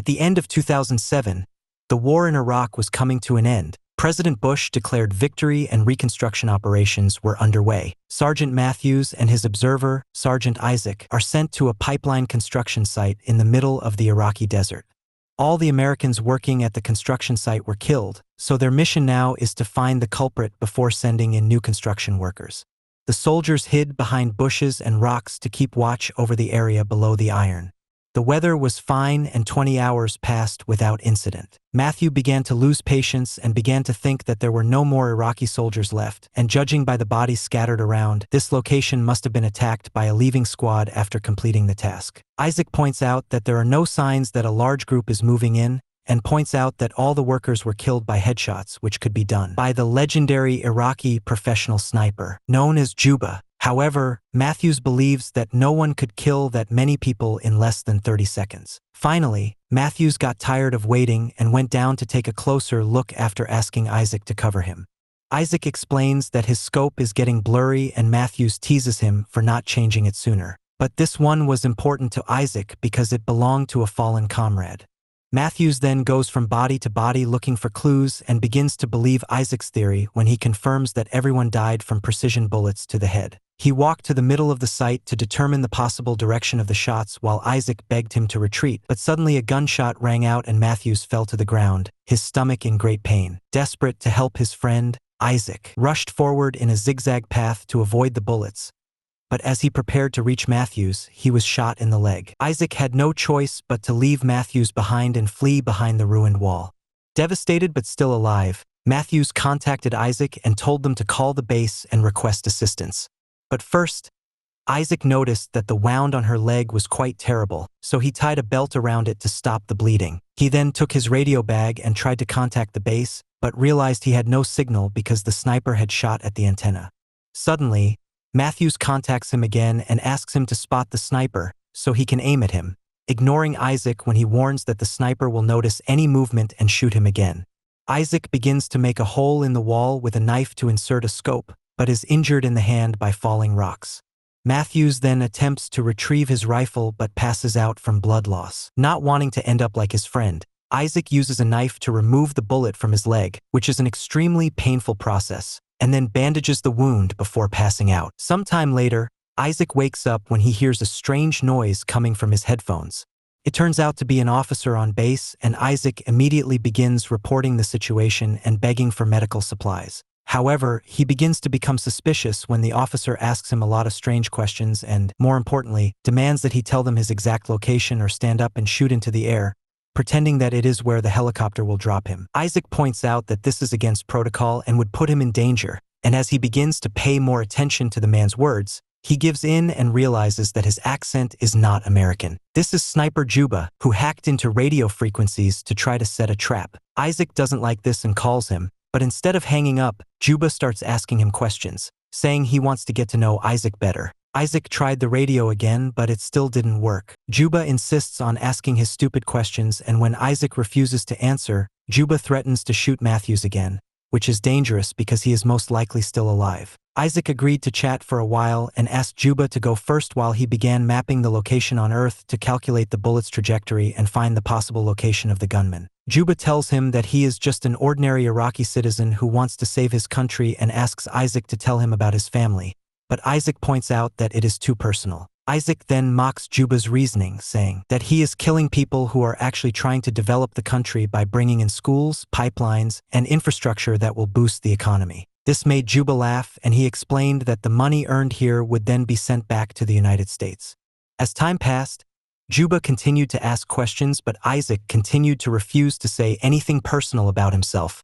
the end of 2007, the war in Iraq was coming to an end. President Bush declared victory and reconstruction operations were underway. Sergeant Matthews and his observer, Sergeant Isaac, are sent to a pipeline construction site in the middle of the Iraqi desert. All the Americans working at the construction site were killed, so their mission now is to find the culprit before sending in new construction workers. The soldiers hid behind bushes and rocks to keep watch over the area below the iron. The weather was fine and 20 hours passed without incident. Matthew began to lose patience and began to think that there were no more Iraqi soldiers left, and judging by the bodies scattered around, this location must have been attacked by a leaving squad after completing the task. Isaac points out that there are no signs that a large group is moving in, and points out that all the workers were killed by headshots, which could be done by the legendary Iraqi professional sniper, known as Juba. However, Matthews believes that no one could kill that many people in less than 30 seconds. Finally, Matthews got tired of waiting and went down to take a closer look after asking Isaac to cover him. Isaac explains that his scope is getting blurry and Matthews teases him for not changing it sooner. But this one was important to Isaac because it belonged to a fallen comrade. Matthews then goes from body to body looking for clues and begins to believe Isaac's theory when he confirms that everyone died from precision bullets to the head. He walked to the middle of the site to determine the possible direction of the shots while Isaac begged him to retreat, but suddenly a gunshot rang out and Matthews fell to the ground, his stomach in great pain. Desperate to help his friend, Isaac rushed forward in a zigzag path to avoid the bullets. But as he prepared to reach Matthews, he was shot in the leg. Isaac had no choice but to leave Matthews behind and flee behind the ruined wall. Devastated but still alive, Matthews contacted Isaac and told them to call the base and request assistance. But first, Isaac noticed that the wound on her leg was quite terrible, so he tied a belt around it to stop the bleeding. He then took his radio bag and tried to contact the base, but realized he had no signal because the sniper had shot at the antenna. Suddenly, Matthews contacts him again and asks him to spot the sniper so he can aim at him, ignoring Isaac when he warns that the sniper will notice any movement and shoot him again. Isaac begins to make a hole in the wall with a knife to insert a scope, but is injured in the hand by falling rocks. Matthews then attempts to retrieve his rifle but passes out from blood loss. Not wanting to end up like his friend, Isaac uses a knife to remove the bullet from his leg, which is an extremely painful process, and then bandages the wound before passing out. Sometime later, Isaac wakes up when he hears a strange noise coming from his headphones. It turns out to be an officer on base, and Isaac immediately begins reporting the situation and begging for medical supplies. However, he begins to become suspicious when the officer asks him a lot of strange questions and, more importantly, demands that he tell them his exact location or stand up and shoot into the air, pretending that it is where the helicopter will drop him. Isaac points out that this is against protocol and would put him in danger, and as he begins to pay more attention to the man's words, he gives in and realizes that his accent is not American. This is Sniper Juba, who hacked into radio frequencies to try to set a trap. Isaac doesn't like this and calls him, but instead of hanging up, Juba starts asking him questions, saying he wants to get to know Isaac better. Isaac tried the radio again, but it still didn't work. Juba insists on asking his stupid questions, and when Isaac refuses to answer, Juba threatens to shoot Matthews again, which is dangerous because he is most likely still alive. Isaac agreed to chat for a while and asked Juba to go first while he began mapping the location on Earth to calculate the bullet's trajectory and find the possible location of the gunman. Juba tells him that he is just an ordinary Iraqi citizen who wants to save his country and asks Isaac to tell him about his family, but Isaac points out that it is too personal. Isaac then mocks Juba's reasoning, saying that he is killing people who are actually trying to develop the country by bringing in schools, pipelines, and infrastructure that will boost the economy. This made Juba laugh, and he explained that the money earned here would then be sent back to the United States. As time passed, Juba continued to ask questions, but Isaac continued to refuse to say anything personal about himself,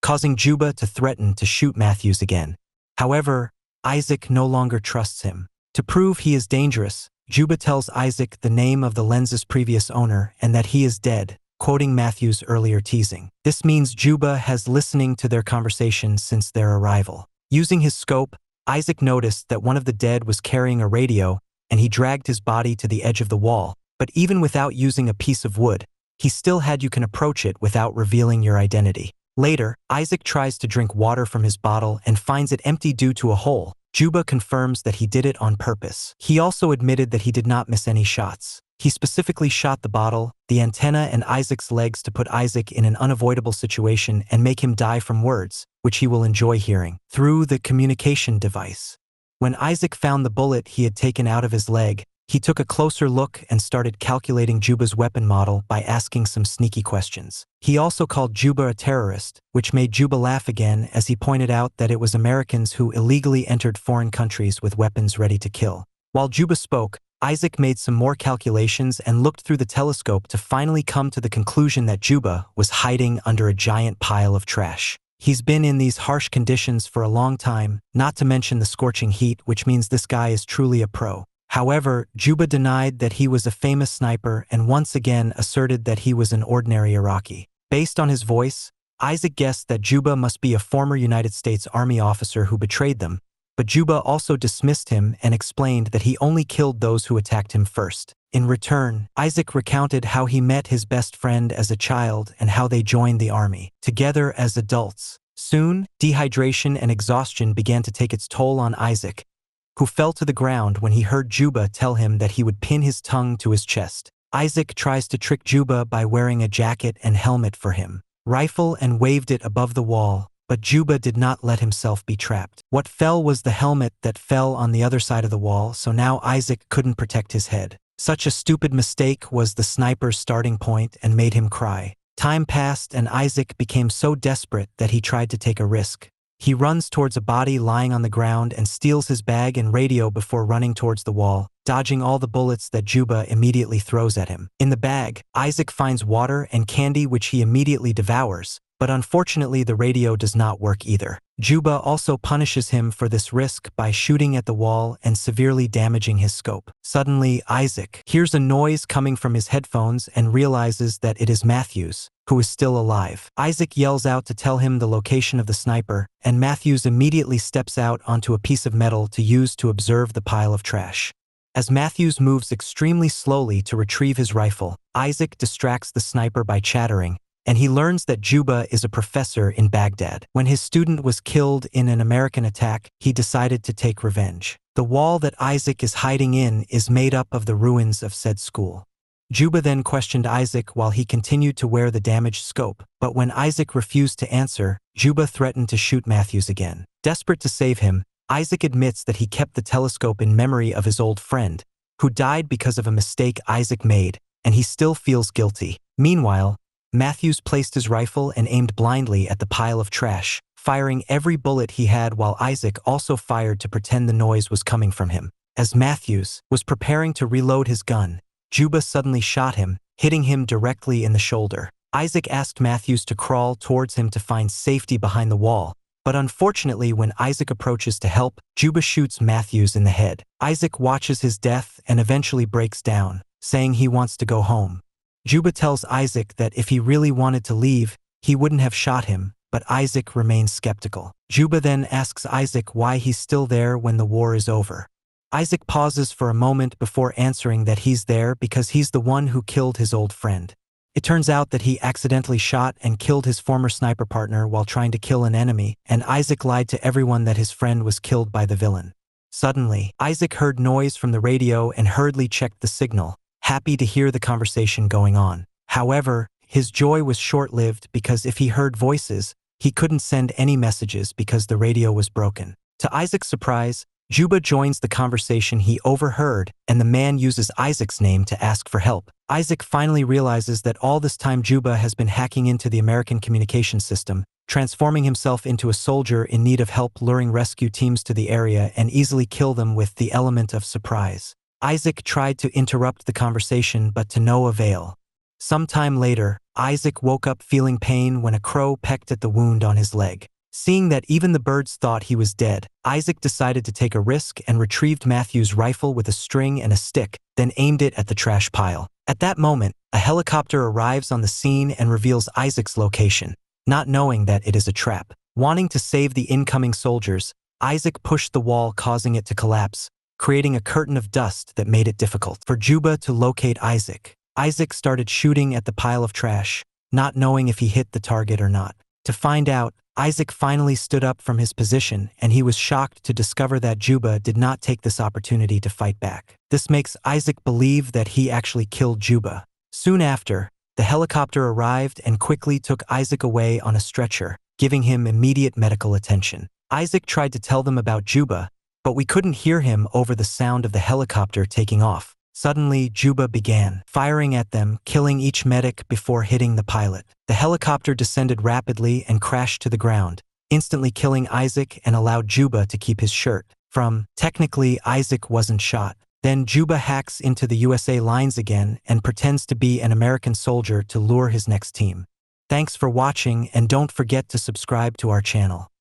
causing Juba to threaten to shoot Matthews again. However, Isaac no longer trusts him. To prove he is dangerous, Juba tells Isaac the name of the lens's previous owner and that he is dead, quoting Matthews' earlier teasing. This means Juba has listening to their conversation since their arrival. Using his scope, Isaac noticed that one of the dead was carrying a radio, and he dragged his body to the edge of the wall. But even without using a piece of wood, he still had you can approach it without revealing your identity. Later, Isaac tries to drink water from his bottle and finds it empty due to a hole. Juba confirms that he did it on purpose. He also admitted that he did not miss any shots. He specifically shot the bottle, the antenna, and Isaac's legs to put Isaac in an unavoidable situation and make him die from words, which he will enjoy hearing, through the communication device. When Isaac found the bullet he had taken out of his leg, he took a closer look and started calculating Juba's weapon model by asking some sneaky questions. He also called Juba a terrorist, which made Juba laugh again as he pointed out that it was Americans who illegally entered foreign countries with weapons ready to kill. While Juba spoke, Isaac made some more calculations and looked through the telescope to finally come to the conclusion that Juba was hiding under a giant pile of trash. He's been in these harsh conditions for a long time, not to mention the scorching heat, which means this guy is truly a pro. However, Juba denied that he was a famous sniper and once again asserted that he was an ordinary Iraqi. Based on his voice, Isaac guessed that Juba must be a former United States Army officer who betrayed them, but Juba also dismissed him and explained that he only killed those who attacked him first. In return, Isaac recounted how he met his best friend as a child and how they joined the army, together as adults. Soon, dehydration and exhaustion began to take its toll on Isaac, who fell to the ground when he heard Juba tell him that he would pin his tongue to his chest. Isaac tries to trick Juba by wearing a jacket and helmet for him, rifle, and waved it above the wall, but Juba did not let himself be trapped. What fell was the helmet that fell on the other side of the wall, so now Isaac couldn't protect his head. Such a stupid mistake was the sniper's starting point and made him cry. Time passed and Isaac became so desperate that he tried to take a risk. He runs towards a body lying on the ground and steals his bag and radio before running towards the wall, dodging all the bullets that Juba immediately throws at him. In the bag, Isaac finds water and candy which he immediately devours, but unfortunately the radio does not work either. Juba also punishes him for this risk by shooting at the wall and severely damaging his scope. Suddenly, Isaac hears a noise coming from his headphones and realizes that it is Matthews, who is still alive. Isaac yells out to tell him the location of the sniper, and Matthews immediately steps out onto a piece of metal to use to observe the pile of trash. As Matthews moves extremely slowly to retrieve his rifle, Isaac distracts the sniper by chattering, and he learns that Juba is a professor in Baghdad. When his student was killed in an American attack, he decided to take revenge. The wall that Isaac is hiding in is made up of the ruins of said school. Juba then questioned Isaac while he continued to wear the damaged scope, but when Isaac refused to answer, Juba threatened to shoot Matthews again. Desperate to save him, Isaac admits that he kept the telescope in memory of his old friend, who died because of a mistake Isaac made, and he still feels guilty. Meanwhile, Matthews placed his rifle and aimed blindly at the pile of trash, firing every bullet he had while Isaac also fired to pretend the noise was coming from him. As Matthews was preparing to reload his gun, Juba suddenly shot him, hitting him directly in the shoulder. Isaac asked Matthews to crawl towards him to find safety behind the wall, but unfortunately when Isaac approaches to help, Juba shoots Matthews in the head. Isaac watches his death and eventually breaks down, saying he wants to go home. Juba tells Isaac that if he really wanted to leave, he wouldn't have shot him, but Isaac remains skeptical. Juba then asks Isaac why he's still there when the war is over. Isaac pauses for a moment before answering that he's there because he's the one who killed his old friend. It turns out that he accidentally shot and killed his former sniper partner while trying to kill an enemy, and Isaac lied to everyone that his friend was killed by the villain. Suddenly, Isaac heard noise from the radio and hurriedly checked the signal, happy to hear the conversation going on. However, his joy was short-lived because if he heard voices, he couldn't send any messages because the radio was broken. To Isaac's surprise, Juba joins the conversation he overheard, and the man uses Isaac's name to ask for help. Isaac finally realizes that all this time Juba has been hacking into the American communication system, transforming himself into a soldier in need of help, luring rescue teams to the area and easily kill them with the element of surprise. Isaac tried to interrupt the conversation, but to no avail. Sometime later, Isaac woke up feeling pain when a crow pecked at the wound on his leg. Seeing that even the birds thought he was dead, Isaac decided to take a risk and retrieved Matthew's rifle with a string and a stick, then aimed it at the trash pile. At that moment, a helicopter arrives on the scene and reveals Isaac's location, not knowing that it is a trap. Wanting to save the incoming soldiers, Isaac pushed the wall, causing it to collapse, creating a curtain of dust that made it difficult for Juba to locate Isaac. Isaac started shooting at the pile of trash, not knowing if he hit the target or not. To find out, Isaac finally stood up from his position, and he was shocked to discover that Juba did not take this opportunity to fight back. This makes Isaac believe that he actually killed Juba. Soon after, the helicopter arrived and quickly took Isaac away on a stretcher, giving him immediate medical attention. Isaac tried to tell them about Juba, but we couldn't hear him over the sound of the helicopter taking off. Suddenly, Juba began firing at them, killing each medic before hitting the pilot. The helicopter descended rapidly and crashed to the ground, instantly killing Isaac and allowed Juba to keep his shirt. Technically, Isaac wasn't shot. Then Juba hacks into the USA lines again and pretends to be an American soldier to lure his next team. Thanks for watching, and don't forget to subscribe to our channel.